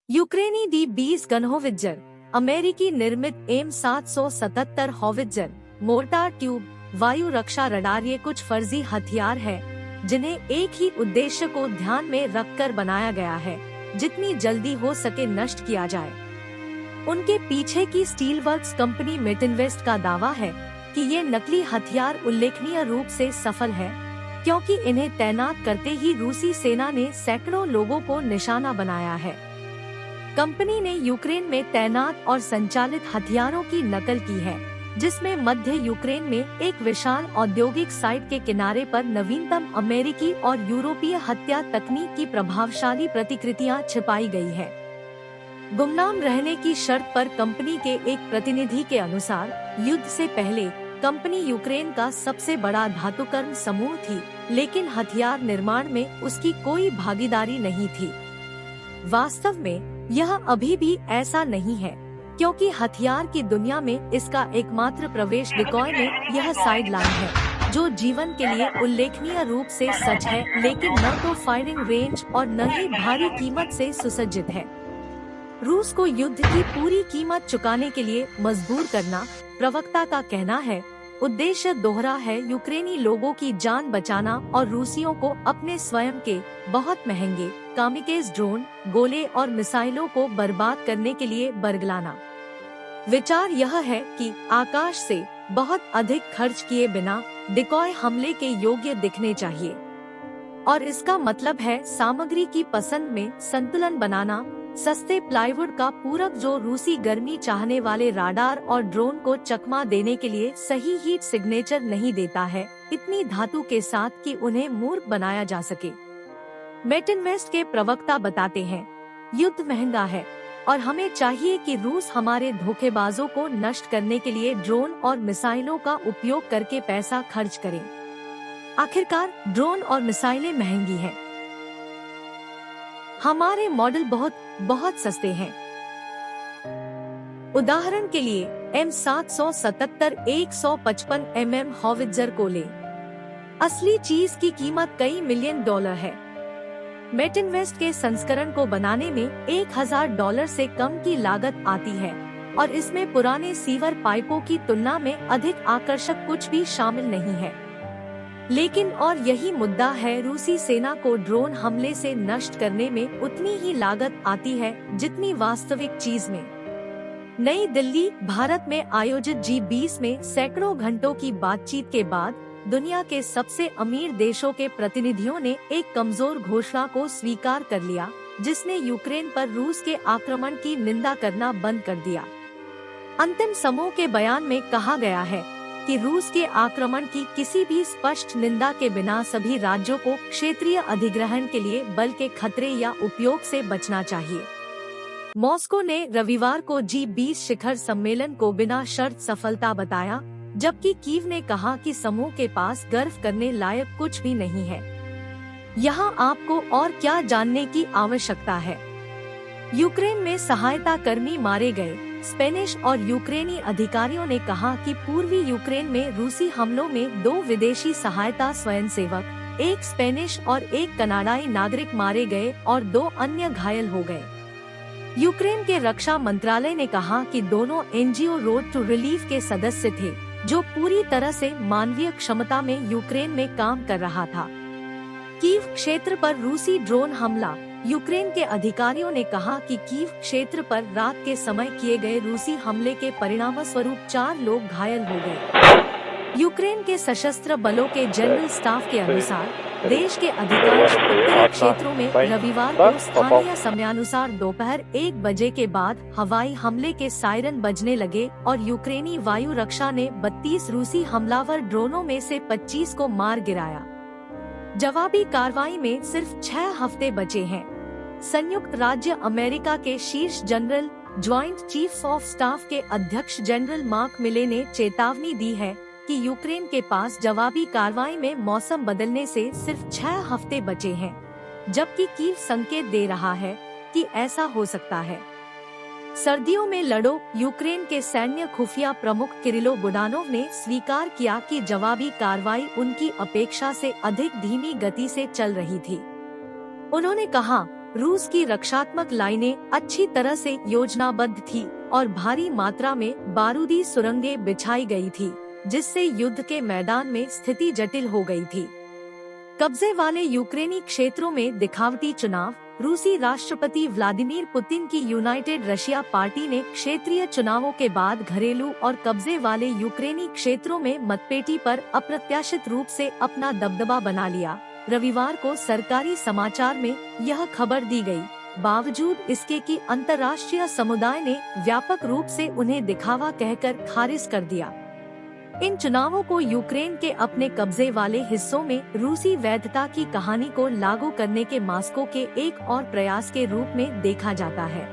यूक्रेनी दी 20 gun howitzer, अमेरिकी निर्मित M777 होवित्जर, मोर्टार ट्यूब, वायु रक्षा रडार ये कुछ फर्जी हथियार हैं, जिन्हें एक ही उद्देश्य को ध्यान में रखकर बनाया गया है, जितनी जल्दी हो सके नष्ट किया जाए। उनके पीछे की स्टील वर्क्स कंपनी मेटिनवेस्ट का दावा है कि ये नकली हथियार उल्लेखनीय रूप से सफल है, क्योंकि इन्हें तैनात करते ही रूसी सेना ने सैकड़ों लोगों को निशाना बनाया है। कंपनी ने यूक्रेन में तैनात और संचालित हथियारों की नकल की है, जिसमें मध्य यूक्रेन में एक विशाल औद्योगिक साइट के किनारे पर नवीनतम अमेरिकी और यूरोपीय हत्या तकनीक की प्रभावशाली प्रतिकृतियां छिपाई गई है। गुमनाम रहने की शर्त पर कंपनी के एक प्रतिनिधि के अनुसार, युद्ध से पहले कंपनी यूक्रेन का सबसे बड़ा धातुकर्म समूह थी, लेकिन हथियार निर्माण में उसकी कोई भागीदारी नहीं थी। वास्तव में यह अभी भी ऐसा नहीं है, क्योंकि हथियार की दुनिया में इसका एकमात्र प्रवेश डिकॉय में यह साइड लाइन है, जो जीवन के लिए उल्लेखनीय रूप से सच है, लेकिन न तो फायरिंग रेंज और न ही भारी कीमत से सुसज्जित है। रूस को युद्ध की पूरी कीमत चुकाने के लिए मजबूर करना, प्रवक्ता का कहना है, उद्देश्य दोहरा है, यूक्रेनी लोगों की जान बचाना और रूसियों को अपने स्वयं के बहुत महंगे कामिकेज ड्रोन, गोले और मिसाइलों को बर्बाद करने के लिए बरगलाना। विचार यह है कि आकाश से बहुत अधिक खर्च किए बिना डिकॉय हमले के योग्य दिखने चाहिए, और इसका मतलब है सामग्री की पसंद में संतुलन बनाना, सस्ते प्लाईवुड का पूरक जो रूसी गर्मी चाहने वाले राडार और ड्रोन को चकमा देने के लिए सही हीट सिग्नेचर नहीं देता है, इतनी धातु के साथ कि उन्हें मूर्ख बनाया जा सके। मेटिनवेस्ट के प्रवक्ता बताते हैं, युद्ध महंगा है और हमें चाहिए कि रूस हमारे धोखेबाजों को नष्ट करने के लिए ड्रोन और मिसाइलों का उपयोग करके पैसा खर्च करें। आखिरकार ड्रोन और मिसाइलें महंगी हैं। हमारे मॉडल बहुत सस्ते हैं। उदाहरण के लिए M777 155 mm होवित्जर को ले। असली चीज की कीमत कई मिलियन डॉलर है। मेटिनवेस्ट के संस्करण को बनाने में $1000 से कम की लागत आती है, और इसमें पुराने सीवर पाइपों की तुलना में अधिक आकर्षक कुछ भी शामिल नहीं है। लेकिन और यही मुद्दा है, रूसी सेना को ड्रोन हमले से नष्ट करने में उतनी ही लागत आती है जितनी वास्तविक चीज में। नई दिल्ली, भारत में आयोजित G20 में सैकड़ों घंटों की बातचीत के बाद दुनिया के सबसे अमीर देशों के प्रतिनिधियों ने एक कमजोर घोषणा को स्वीकार कर लिया, जिसने यूक्रेन पर रूस के आक्रमण की निंदा करना बंद कर दिया। अंतिम समूह के बयान में कहा गया है कि रूस के आक्रमण की किसी भी स्पष्ट निंदा के बिना सभी राज्यों को क्षेत्रीय अधिग्रहण के लिए बल के खतरे या उपयोग से बचना चाहिए। मॉस्को ने रविवार को G20 शिखर सम्मेलन को बिना शर्त सफलता बताया, जबकि कीव ने कहा कि समूह के पास गर्व करने लायक कुछ भी नहीं है। यहाँ आपको और क्या जानने की आवश्यकता है? यूक्रेन में सहायता कर्मी मारे गए। स्पेनिश और यूक्रेनी अधिकारियों ने कहा कि पूर्वी यूक्रेन में रूसी हमलों में 2 विदेशी सहायता स्वयंसेवक, एक स्पेनिश और एक कनाडाई नागरिक मारे गए और 2 अन्य घायल हो गए। यूक्रेन के रक्षा मंत्रालय ने कहा कि दोनों NGO रोड टू रिलीफ के सदस्य थे, जो पूरी तरह से मानवीय क्षमता में यूक्रेन में काम कर रहा था। कीव क्षेत्र पर रूसी ड्रोन हमला। यूक्रेन के अधिकारियों ने कहा कि कीव क्षेत्र पर रात के समय किए गए रूसी हमले के परिणामस्वरूप 4 लोग घायल हो गए। यूक्रेन के सशस्त्र बलों के जनरल स्टाफ के अनुसार देश के अधिकांश उत्तरी क्षेत्रों में रविवार को स्थानीय समयानुसार दोपहर 1 बजे के बाद हवाई हमले के सायरन बजने लगे और यूक्रेनी वायु रक्षा ने 32 रूसी हमलावर ड्रोनों में से 25 को मार गिराया। जवाबी कार्रवाई में सिर्फ 6 हफ्ते बचे हैं। संयुक्त राज्य अमेरिका के शीर्ष general, joint chiefs of staff के अध्यक्ष जनरल मार्क मिले ने चेतावनी दी है कि यूक्रेन के पास जवाबी कार्रवाई में मौसम बदलने से सिर्फ 6 हफ्ते बचे हैं, जबकि कीव संकेत दे रहा है कि ऐसा हो सकता है। सर्दियों में लड़ो। यूक्रेन के सैन्य खुफिया प्रमुख किरिलो बुडानोव ने स्वीकार किया कि जवाबी कार्रवाई उनकी अपेक्षा से अधिक धीमी गति से चल रही थी। उन्होंने कहा, रूस की रक्षात्मक लाइनें अच्छी तरह से योजनाबद्ध थी और भारी मात्रा में बारूदी सुरंगें बिछाई गई थी, जिससे युद्ध के मैदान में स्थिति जटिल हो गई थी। कब्जे वाले यूक्रेनी क्षेत्रों में दिखावटी चुनाव। रूसी राष्ट्रपति व्लादिमीर पुतिन की यूनाइटेड रशिया पार्टी ने क्षेत्रीय चुनावों के बाद घरेलू और कब्जे वाले यूक्रेनी क्षेत्रों में मतपेटी पर अप्रत्याशित रूप से अपना दबदबा बना लिया। रविवार को सरकारी समाचार में यह खबर दी गई, बावजूद इसके कि अंतर्राष्ट्रीय समुदाय ने व्यापक रूप से उन्हें दिखावा कहकर खारिज कर दिया। इन चुनावों को यूक्रेन के अपने कब्जे वाले हिस्सों में रूसी वैधता की कहानी को लागू करने के मास्को के एक और प्रयास के रूप में देखा जाता है।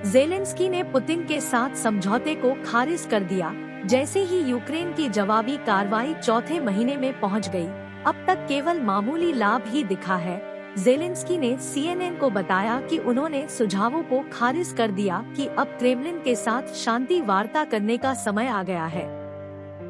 ज़ेलेंस्की ने पुतिन के साथ समझौते को खारिज कर दिया जैसे ही यूक्रेन की जवाबी कार्रवाई चौथे महीने में पहुंच गई। अब तक केवल मामूली लाभ ही दिखा है। ज़ेलेंस्की ने CNN को बताया कि उन्होंने सुझावों को खारिज कर दिया कि अब क्रेमलिन के साथ शांति वार्ता करने का समय आ गया है।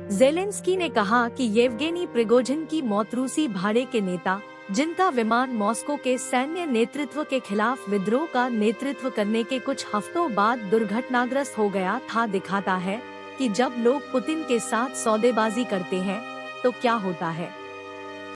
ज़ेलेंस्की ने कहा कि येवगेनी प्रिगोजिन की मौत रूसी भाड़े के नेता, जिनका विमान मॉस्को के सैन्य नेतृत्व के खिलाफ विद्रोह का नेतृत्व करने के कुछ हफ्तों बाद दुर्घटनाग्रस्त हो गया था, दिखाता है कि जब लोग पुतिन के साथ सौदेबाजी करते हैं तो क्या होता है।